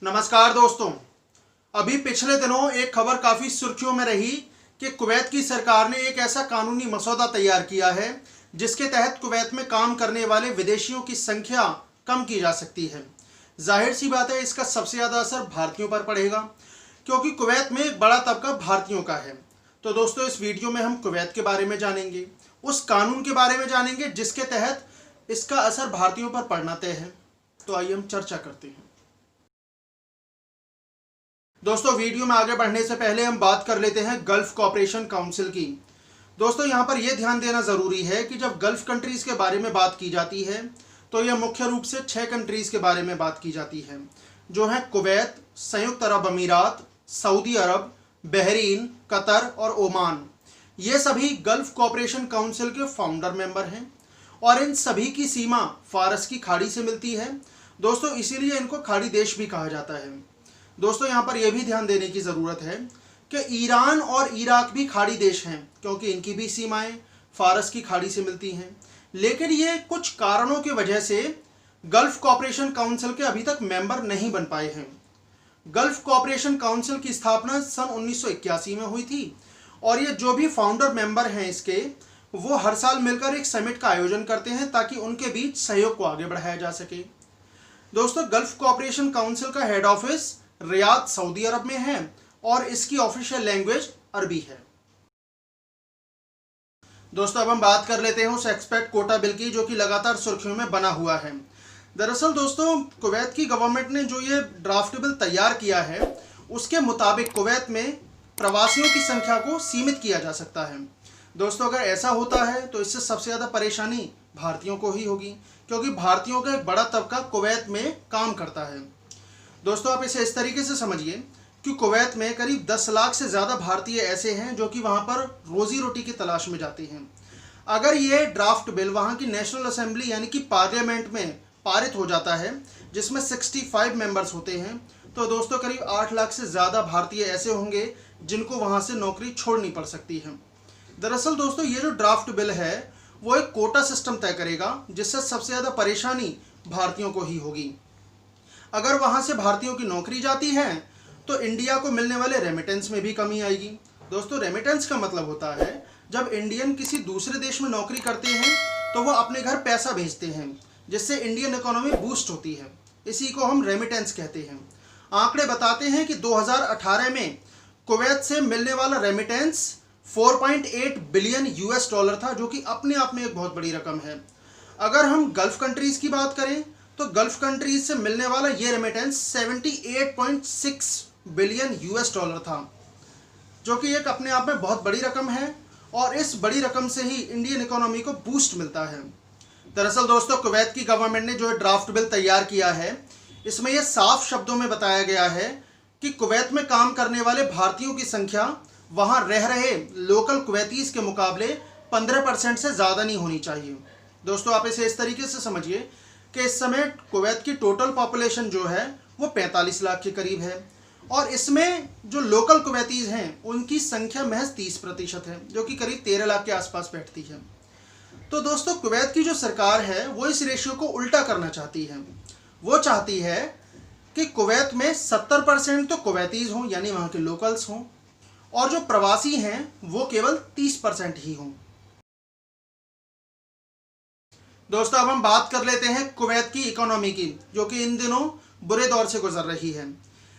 नमस्कार दोस्तों। अभी पिछले दिनों एक खबर काफ़ी सुर्खियों में रही कि कुवैत की सरकार ने एक ऐसा कानूनी मसौदा तैयार किया है जिसके तहत कुवैत में काम करने वाले विदेशियों की संख्या कम की जा सकती है। जाहिर सी बात है, इसका सबसे ज़्यादा असर भारतीयों पर पड़ेगा क्योंकि कुवैत में एक बड़ा तबका भारतीयों का है। तो दोस्तों, इस वीडियो में हम कुवैत के बारे में जानेंगे, उस कानून के बारे में जानेंगे जिसके तहत इसका असर भारतीयों पर पड़ना तय है। तो आइए हम चर्चा करते हैं। दोस्तों, वीडियो में आगे बढ़ने से पहले हम बात कर लेते हैं गल्फ कोऑपरेशन काउंसिल की। दोस्तों, यहाँ पर यह ध्यान देना ज़रूरी है कि जब गल्फ कंट्रीज़ के बारे में बात की जाती है तो यह मुख्य रूप से 6 कंट्रीज़ के बारे में बात की जाती है, जो हैं कुवैत, संयुक्त अरब अमीरात, सऊदी अरब, बहरीन, कतर और ओमान। ये सभी गल्फ कोऑपरेशन काउंसिल के फाउंडर मेंबर हैं और इन सभी की सीमा फारस की खाड़ी से मिलती है। दोस्तों, इसीलिए इनको खाड़ी देश भी कहा जाता है। दोस्तों, यहाँ पर यह भी ध्यान देने की ज़रूरत है कि ईरान और इराक भी खाड़ी देश हैं क्योंकि इनकी भी सीमाएं फारस की खाड़ी से मिलती हैं, लेकिन ये कुछ कारणों की वजह से गल्फ कोऑपरेशन काउंसिल के अभी तक मेंबर नहीं बन पाए हैं। गल्फ कोऑपरेशन काउंसिल की स्थापना सन 1981 में हुई थी और ये जो भी फाउंडर मेंबर हैं इसके, वो हर साल मिलकर एक समिट का आयोजन करते हैं ताकि उनके बीच सहयोग को आगे बढ़ाया जा सके। दोस्तों, गल्फ कोऑपरेशन काउंसिल का हेड ऑफिस रियाद, सऊदी अरब में है और इसकी ऑफिशियल लैंग्वेज अरबी है। दोस्तों, अब हम बात कर लेते हैं उस एक्सपेट कोटा बिल की जो कि लगातार सुर्खियों में बना हुआ है। दरअसल दोस्तों, कुवैत की गवर्नमेंट ने जो ये ड्राफ्ट बिल तैयार किया है उसके मुताबिक कुवैत में प्रवासियों की संख्या को सीमित किया जा सकता है। दोस्तों, अगर ऐसा होता है तो इससे सबसे ज़्यादा परेशानी भारतीयों को ही होगी क्योंकि भारतीयों का एक बड़ा तबका कुवैत में काम करता है। दोस्तों, आप इसे इस तरीके से समझिए कि कुवैत में करीब 10 लाख से ज़्यादा भारतीय ऐसे हैं जो कि वहाँ पर रोज़ी रोटी की तलाश में जाते हैं। अगर ये ड्राफ्ट बिल वहाँ की नेशनल असेंबली यानी कि पार्लियामेंट में पारित हो जाता है जिसमें 65 मेंबर्स होते हैं, तो दोस्तों करीब 8 लाख से ज़्यादा भारतीय ऐसे होंगे जिनको वहाँ से नौकरी छोड़नी पड़ सकती है। दरअसल दोस्तों, ये जो ड्राफ्ट बिल है वो एक कोटा सिस्टम तय करेगा जिससे सबसे ज़्यादा परेशानी भारतीयों को ही होगी। अगर वहाँ से भारतीयों की नौकरी जाती है तो इंडिया को मिलने वाले रेमिटेंस में भी कमी आएगी। दोस्तों, रेमिटेंस का मतलब होता है जब इंडियन किसी दूसरे देश में नौकरी करते हैं तो वो अपने घर पैसा भेजते हैं जिससे इंडियन इकोनॉमी बूस्ट होती है। इसी को हम रेमिटेंस कहते हैं। आंकड़े बताते हैं कि 2018 में कुवैत से मिलने वाला रेमिटेंस 4.8 बिलियन यूएस डॉलर था, जो कि अपने आप में एक बहुत बड़ी रकम है। अगर हम गल्फ कंट्रीज़ की बात करें तो गल्फ कंट्रीज से मिलने वाला ये रेमिटेंस 78.6 बिलियन यूएस डॉलर था, जो कि एक अपने आप में बहुत बड़ी रकम है और इस बड़ी रकम से ही इंडियन इकोनॉमी को बूस्ट मिलता है। दरअसल दोस्तों, कुवैत की गवर्नमेंट ने जो ड्राफ्ट बिल तैयार किया है इसमें यह साफ शब्दों में बताया गया है कि कुवैत में काम करने वाले भारतीयों की संख्या वहाँ रह रहे लोकल कुवैतीज़ के मुकाबले 15% से ज़्यादा नहीं होनी चाहिए। दोस्तों, आप इसे इस तरीके से समझिए कि इस समय कुवैत की टोटल पॉपुलेशन जो है वो 45 लाख के करीब है और इसमें जो लोकल कुवैतीज़ हैं उनकी संख्या महज 30% है, जो कि करीब 13 लाख के आसपास बैठती है। तो दोस्तों, कुवैत की जो सरकार है वो इस रेशियो को उल्टा करना चाहती है। वो चाहती है कि कुवैत में 70% तो कुवैतीज़ हों यानी वहाँ के लोकल्स हों और जो प्रवासी हैं वो केवल 30% ही हों। दोस्तों, अब हम बात कर लेते हैं कुवैत की इकोनॉमी की, जो कि इन दिनों बुरे दौर से गुजर रही है।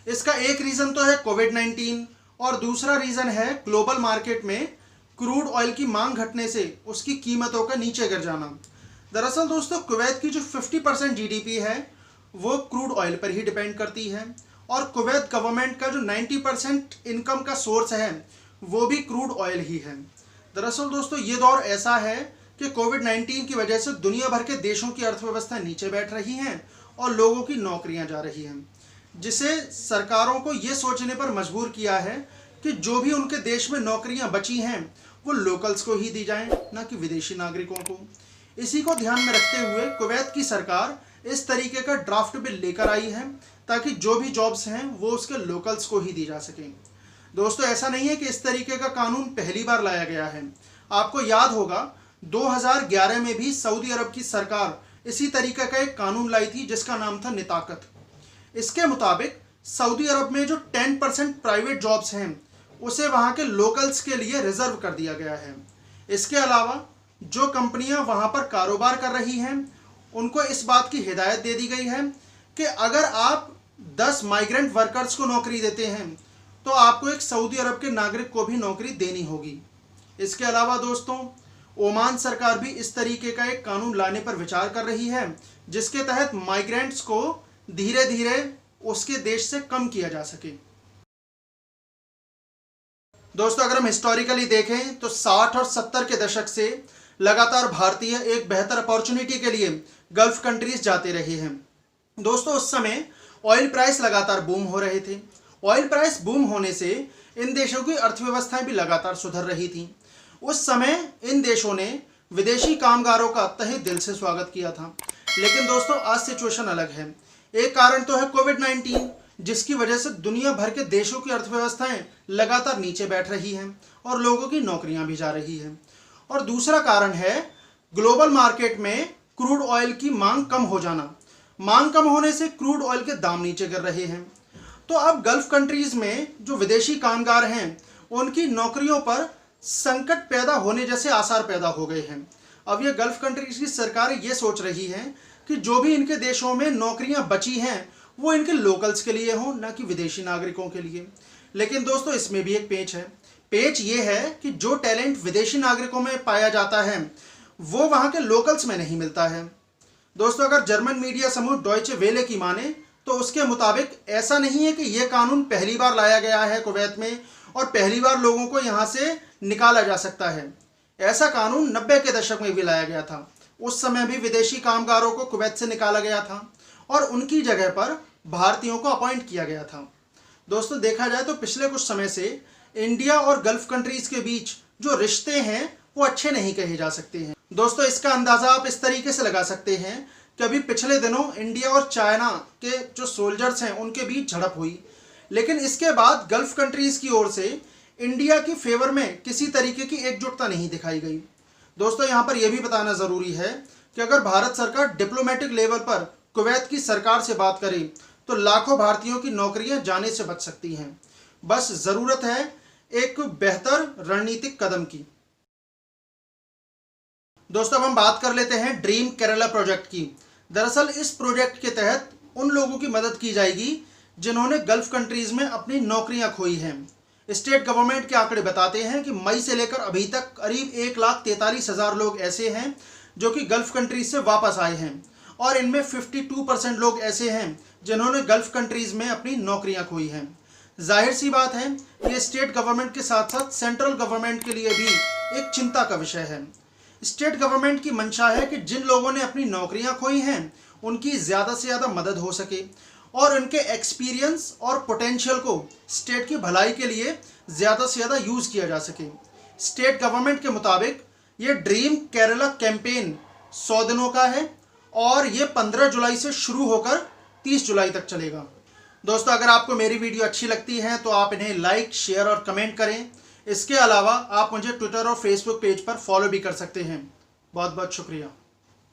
इसका एक रीज़न तो है कोविड-19 और दूसरा रीज़न है ग्लोबल मार्केट में क्रूड ऑयल की मांग घटने से उसकी कीमतों का नीचे गिर जाना। दरअसल दोस्तों, कुवैत की जो 50% जीडीपी है वो क्रूड ऑयल पर ही डिपेंड करती है और कुवैत गवर्नमेंट का जो 90% इनकम का सोर्स है वो भी क्रूड ऑयल ही है। दरअसल दोस्तों, ये दौर ऐसा है कि कोविड-19 की वजह से दुनिया भर के देशों की अर्थव्यवस्था नीचे बैठ रही हैं और लोगों की नौकरियां जा रही हैं, जिसे सरकारों को ये सोचने पर मजबूर किया है कि जो भी उनके देश में नौकरियां बची हैं वो लोकल्स को ही दी जाएं, ना कि विदेशी नागरिकों को। इसी को ध्यान में रखते हुए कुवैत की सरकार इस तरीके का ड्राफ्ट बिल लेकर आई है ताकि जो भी जॉब्स हैं वो उसके लोकल्स को ही दी जा सकें। दोस्तों, ऐसा नहीं है कि इस तरीके का कानून पहली बार लाया गया है। आपको याद होगा 2011 में भी सऊदी अरब की सरकार इसी तरीके का एक कानून लाई थी जिसका नाम था निताकत। इसके मुताबिक सऊदी अरब में जो 10% प्राइवेट जॉब्स हैं उसे वहाँ के लोकल्स के लिए रिजर्व कर दिया गया है। इसके अलावा जो कंपनियां वहाँ पर कारोबार कर रही हैं उनको इस बात की हिदायत दे दी गई है कि अगर आप 10 माइग्रेंट वर्कर्स को नौकरी देते हैं तो आपको एक सऊदी अरब के नागरिक को भी नौकरी देनी होगी। इसके अलावा दोस्तों, ओमान सरकार भी इस तरीके का एक कानून लाने पर विचार कर रही है जिसके तहत माइग्रेंट्स को धीरे धीरे उसके देश से कम किया जा सके। दोस्तों, अगर हम हिस्टोरिकली देखें तो 60 और 70 के दशक से लगातार भारतीय एक बेहतर अपॉर्चुनिटी के लिए गल्फ कंट्रीज जाते रहे हैं। दोस्तों, उस समय ऑयल प्राइस लगातार बूम हो रहे थे। ऑयल प्राइस बूम होने से इन देशों की अर्थव्यवस्थाएं भी लगातार सुधर रही थी। उस समय इन देशों ने विदेशी कामगारों का तहे दिल से स्वागत किया था। लेकिन दोस्तों, आज सिचुएशन अलग है। एक कारण तो है कोविड-19, जिसकी वजह से दुनिया भर के देशों की अर्थव्यवस्थाएं लगातार नीचे बैठ रही हैं और लोगों की नौकरियां भी जा रही हैं। और दूसरा कारण है ग्लोबल मार्केट में क्रूड ऑयल की मांग कम हो जाना। मांग कम होने से क्रूड ऑयल के दाम नीचे गिर रहे हैं। तो अब गल्फ कंट्रीज में जो विदेशी कामगार हैं उनकी नौकरियों पर संकट पैदा होने जैसे आसार पैदा हो गए हैं। अब ये गल्फ कंट्रीज की सरकारें ये सोच रही हैं कि जो भी इनके देशों में नौकरियां बची हैं वो इनके लोकल्स के लिए हों, ना कि विदेशी नागरिकों के लिए। लेकिन दोस्तों, इसमें भी एक पेच है। पेच ये है कि जो टैलेंट विदेशी नागरिकों में पाया जाता है वो वहाँ के लोकल्स में नहीं मिलता है। दोस्तों, अगर जर्मन मीडिया समूह डॉयचे वेले की माने तो उसके मुताबिक ऐसा नहीं है कि यह कानून पहली बार लाया गया है कुवैत में और पहली बार लोगों को यहाँ से निकाला जा सकता है। ऐसा कानून 90 के दशक में भी लाया गया था। उस समय भी विदेशी कामगारों को कुवैत से निकाला गया था और उनकी जगह पर भारतीयों को अपॉइंट किया गया था। दोस्तों, देखा जाए तो पिछले कुछ समय से इंडिया और गल्फ कंट्रीज के बीच जो रिश्ते हैं वो अच्छे नहीं कहे जा सकते हैं। दोस्तों, इसका अंदाज़ा आप इस तरीके से लगा सकते हैं कि अभी पिछले दिनों इंडिया और चाइना के जो सोल्जर्स हैं उनके बीच झड़प हुई, लेकिन इसके बाद गल्फ कंट्रीज की ओर से इंडिया की फेवर में किसी तरीके की एकजुटता नहीं दिखाई गई। दोस्तों, यहाँ पर यह भी बताना ज़रूरी है कि अगर भारत सरकार डिप्लोमेटिक लेवल पर कुवैत की सरकार से बात करे तो लाखों भारतीयों की नौकरियां जाने से बच सकती हैं। बस ज़रूरत है एक बेहतर रणनीतिक कदम की। दोस्तों, अब हम बात कर लेते हैं ड्रीम केरला प्रोजेक्ट की। दरअसल इस प्रोजेक्ट के तहत उन लोगों की मदद की जाएगी जिन्होंने गल्फ कंट्रीज में अपनी नौकरियां खोई हैं। स्टेट गवर्नमेंट के आंकड़े बताते हैं कि मई से लेकर अभी तक करीब 1,43,000 लोग ऐसे हैं जो कि गल्फ कंट्रीज से वापस आए हैं और इनमें 52% लोग ऐसे हैं जिन्होंने गल्फ कंट्रीज में अपनी नौकरियां खोई हैं। जाहिर सी बात है, ये स्टेट गवर्नमेंट के साथ साथ सेंट्रल गवर्नमेंट के लिए भी एक चिंता का विषय है। स्टेट गवर्नमेंट की मंशा है कि जिन लोगों ने अपनी नौकरियां खोई हैं उनकी ज़्यादा से ज़्यादा मदद हो सके और उनके एक्सपीरियंस और पोटेंशियल को स्टेट की भलाई के लिए ज़्यादा से ज़्यादा यूज़ किया जा सके। स्टेट गवर्नमेंट के मुताबिक ये ड्रीम केरला कैंपेन 100 दिनों का है और ये 15 जुलाई से शुरू होकर 30 जुलाई तक चलेगा। दोस्तों, अगर आपको मेरी वीडियो अच्छी लगती है तो आप इन्हें लाइक, शेयर और कमेंट करें। इसके अलावा आप मुझे ट्विटर और फेसबुक पेज पर फॉलो भी कर सकते हैं। बहुत बहुत शुक्रिया।